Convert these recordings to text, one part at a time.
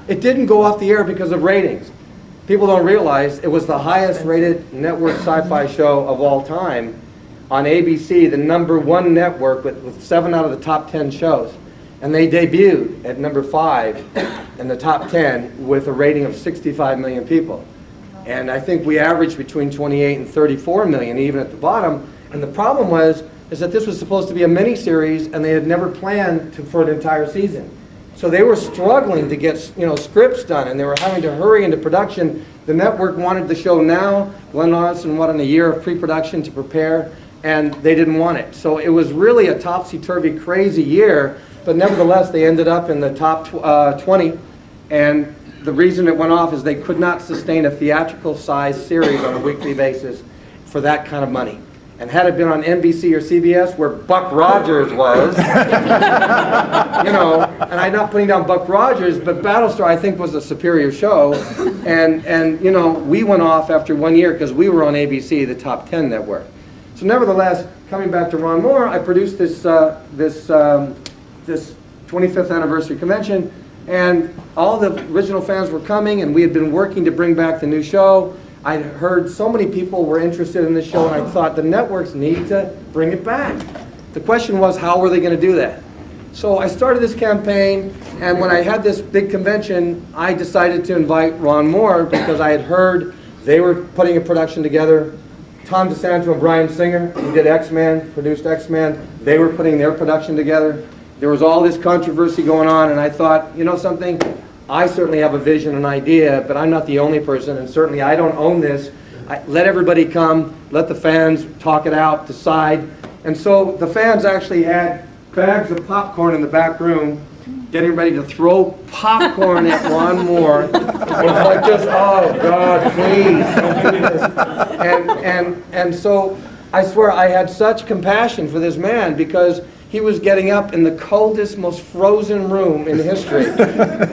It didn't go off the air because of ratings. People don't realize it was the highest rated network sci-fi show of all time on ABC, the #1 network with 7 out of the top 10 shows. And they debuted at number 5 in the top 10 with a rating of 65 million people. And I think we averaged between 28 and 34 million even at the bottom. And the problem is that this was supposed to be a mini-series and they had never planned for an entire season. So they were struggling to get scripts done, and they were having to hurry into production. The network wanted the show now. Glenn Austin wanted a year of pre-production to prepare, and they didn't want it. So it was really a topsy-turvy, crazy year, but nevertheless, they ended up in the top 20, and the reason it went off is they could not sustain a theatrical-sized series on a weekly basis for that kind of money. And had it been on NBC or CBS, where Buck Rogers was, and I'm not putting down Buck Rogers, but BattleStar I think was a superior show, and we went off after 1 year because we were on ABC, the top 10 network. So nevertheless, coming back to Ron Moore, I produced this 25th anniversary convention, and all the original fans were coming, and we had been working to bring back the new show. I'd heard so many people were interested in this show, and I thought the networks need to bring it back. The question was, how were they going to do that? So I started this campaign, and when I had this big convention, I decided to invite Ron Moore because I had heard they were putting a production together. Tom DeSanto and Bryan Singer, who did X-Men, produced X-Men, they were putting their production together. There was all this controversy going on, and I thought, you know something? I certainly have a vision and idea, but I'm not the only person, and certainly I don't own this. Let everybody come, let the fans talk it out, decide. And so the fans actually had bags of popcorn in the back room, getting ready to throw popcorn at Ron Moore. It was like this, oh God, please, don't do this. And so I swear I had such compassion for this man because he was getting up in the coldest, most frozen room in history.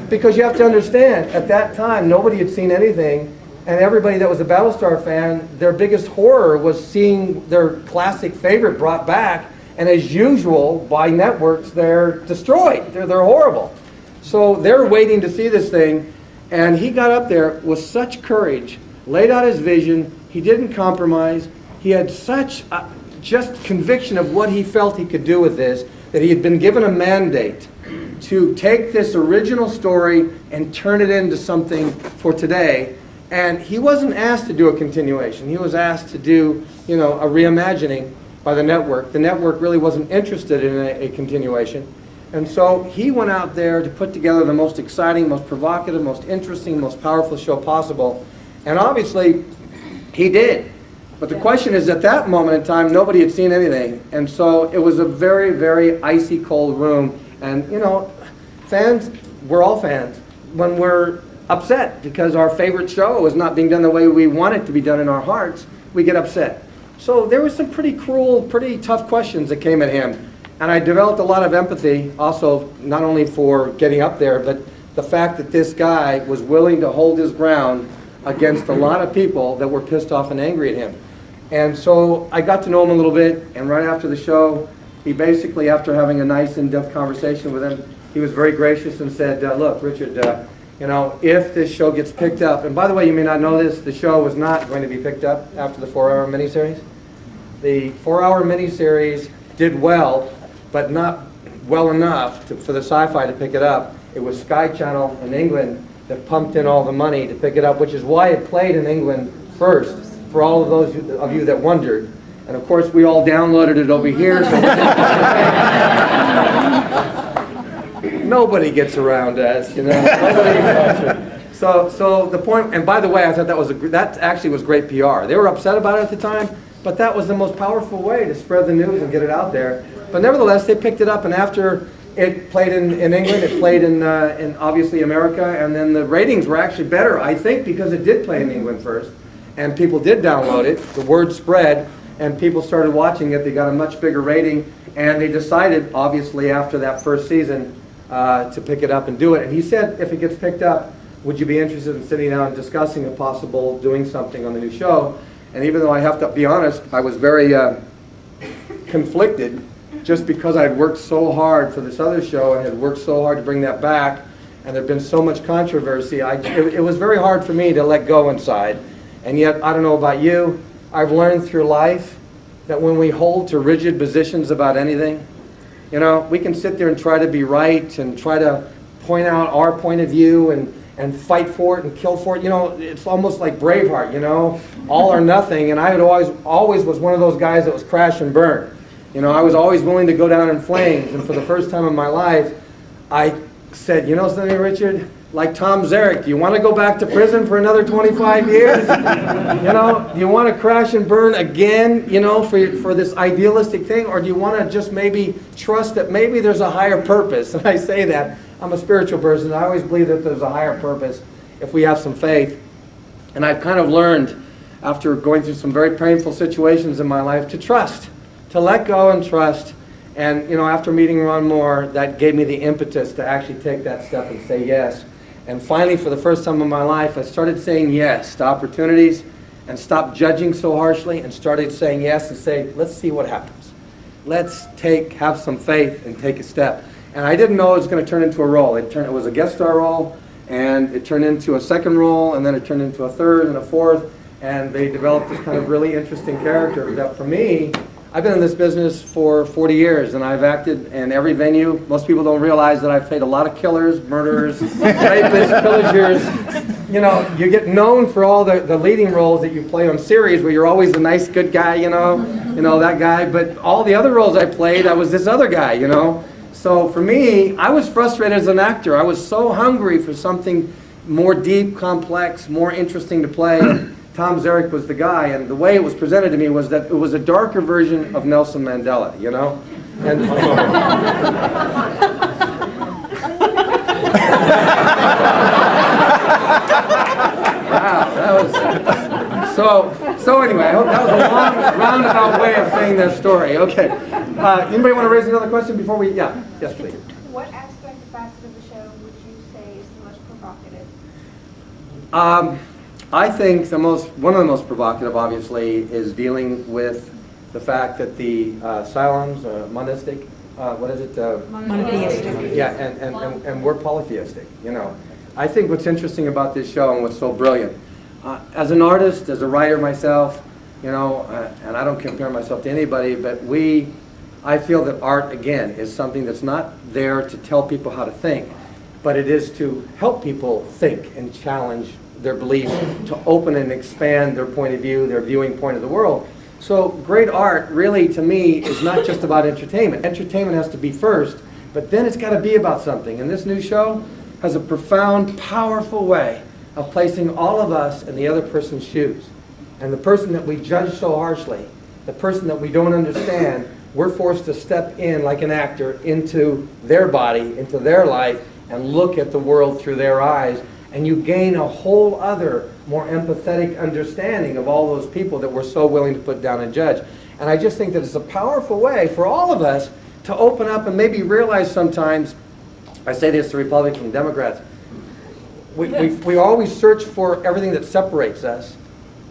Because you have to understand, at that time, nobody had seen anything, and everybody that was a BattleStar fan, their biggest horror was seeing their classic favorite brought back, and as usual, by networks, they're destroyed. They're horrible. So they're waiting to see this thing, and he got up there with such courage, laid out his vision, he didn't compromise, he had such just conviction of what he felt he could do with this, that he had been given a mandate to take this original story and turn it into something for today. And he wasn't asked to do a continuation. He was asked to do, a reimagining by the network. The network really wasn't interested in a continuation. And so he went out there to put together the most exciting, most provocative, most interesting, most powerful show possible. And obviously, he did. But the question is, at that moment in time, nobody had seen anything. And so it was a very, very icy cold room. And, fans, we're all fans. When we're upset because our favorite show is not being done the way we want it to be done in our hearts, we get upset. So there were some pretty cruel, pretty tough questions that came at him. And I developed a lot of empathy also, not only for getting up there, but the fact that this guy was willing to hold his ground against a lot of people that were pissed off and angry at him. And so I got to know him a little bit, and right after the show, he basically, after having a nice in-depth conversation with him, he was very gracious and said, look, Richard, if this show gets picked up, and by the way, you may not know this, the show was not going to be picked up after the 4-hour miniseries. The 4-hour miniseries did well, but not well enough for the Sci-Fi to pick it up. It was Sky Channel in England that pumped in all the money to pick it up, which is why it played in England first, for all of those of you that wondered. And of course, we all downloaded it over here. So nobody gets around us, So the point, and by the way, I thought that actually was great PR. They were upset about it at the time, but that was the most powerful way to spread the news and get it out there. But nevertheless, they picked it up, and after it played in England, it played in obviously America, and then the ratings were actually better, I think, because it did play in England first, and people did download it, the word spread, and people started watching it. They got a much bigger rating, and they decided, obviously, after that first season, to pick it up and do it. And he said, if it gets picked up, would you be interested in sitting down and discussing a possible doing something on the new show? And even though I have to be honest, I was very conflicted, just because I had worked so hard for this other show and had worked so hard to bring that back. and there'd been so much controversy, it was very hard for me to let go inside. And yet, I don't know about you, I've learned through life that when we hold to rigid positions about anything, you know, we can sit there and try to be right and try to point out our point of view and fight for it and kill for it. You know, it's almost like Braveheart, you know, all or nothing. And I had always was one of those guys that was crash and burn. You know, I was always willing to go down in flames. And for the first time in my life, I said, you know something, Richard? Like Tom Zarek, do you want to go back to prison for another 25 years? You know, do you want to crash and burn again, you know, for this idealistic thing? Or do you want to just maybe trust that maybe there's a higher purpose? And I say that. I'm a spiritual person. I always believe that there's a higher purpose if we have some faith. And I've kind of learned, after going through some very painful situations in my life, to trust, to let go and trust. And, you know, after meeting Ron Moore, that gave me the impetus to actually take that step and say yes. And finally, for the first time in my life, I started saying yes to opportunities and stopped judging so harshly and started saying yes and say, let's see what happens. Let's have some faith and take a step. And I didn't know it was going to turn into a role. It was a guest star role, and it turned into a second role, and then it turned into a third and a fourth, and they developed this kind of really interesting character that for me, I've been in this business for 40 years, and I've acted in every venue. Most people don't realize that I've played a lot of killers, murderers, rapists, pillagers. You know, you get known for all the leading roles that you play on series where you're always the nice, good guy, you know, that guy. But all the other roles I played, I was this other guy, you know. So for me, I was frustrated as an actor. I was so hungry for something more deep, complex, more interesting to play. Tom Zarek was the guy, and the way it was presented to me was that it was a darker version of Nelson Mandela, you know? And wow, that was... So anyway, I hope that was a long, roundabout way of saying that story. Okay. Anybody want to raise another question before we... Yeah. Yes, please. What aspect of the show would you say is the most provocative? I think one of the most provocative, obviously, is dealing with the fact that the Cylons, monistic, what is it? Monotheistic. Yeah, and we're polytheistic, you know. I think what's interesting about this show and what's so brilliant, as an artist, as a writer myself, you know, and I don't compare myself to anybody, but I feel that art, again, is something that's not there to tell people how to think, but it is to help people think and challenge their beliefs, to open and expand their point of view, their viewing point of the world. So great art, really, to me, is not just about entertainment. Entertainment has to be first, but then it's got to be about something. And this new show has a profound, powerful way of placing all of us in the other person's shoes. And the person that we judge so harshly, the person that we don't understand, we're forced to step in like an actor into their body, into their life, and look at the world through their eyes. And you gain a whole other, more empathetic understanding of all those people that we're so willing to put down and judge. And I just think that it's a powerful way for all of us to open up and maybe realize sometimes, I say this to Republicans and Democrats, we always search for everything that separates us.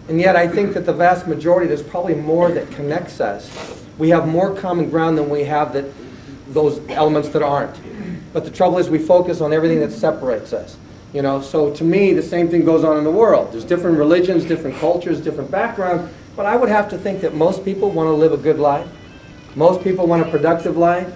And yet I think that the vast majority, there's probably more that connects us. We have more common ground than we have those elements that aren't. But the trouble is we focus on everything that separates us. You know, so to me, the same thing goes on in the world. There's different religions, different cultures, different backgrounds, but I would have to think that most people want to live a good life. Most people want a productive life.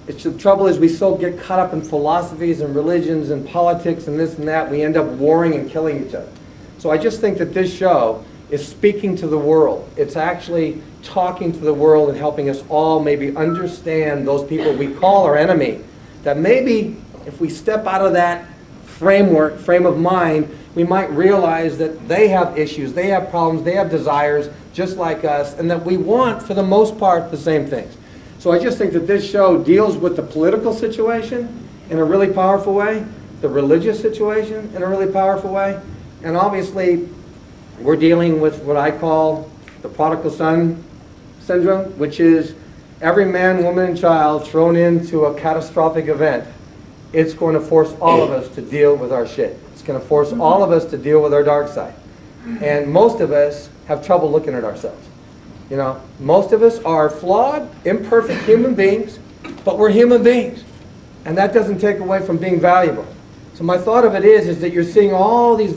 The trouble is we so get caught up in philosophies and religions and politics and this and that, we end up warring and killing each other. So I just think that this show is speaking to the world. It's actually talking to the world and helping us all maybe understand those people we call our enemy, that maybe if we step out of that frame of mind, we might realize that they have issues, they have problems, they have desires just like us, and that we want, for the most part, the same things. So I just think that this show deals with the political situation in a really powerful way, the religious situation in a really powerful way, and obviously we're dealing with what I call the prodigal son syndrome, which is every man, woman, and child thrown into a catastrophic event. It's going to force all of us to deal with our shit. It's going to force all of us to deal with our dark side. And most of us have trouble looking at ourselves. You know, most of us are flawed, imperfect human beings, but we're human beings. And that doesn't take away from being valuable. So my thought of it is that you're seeing all these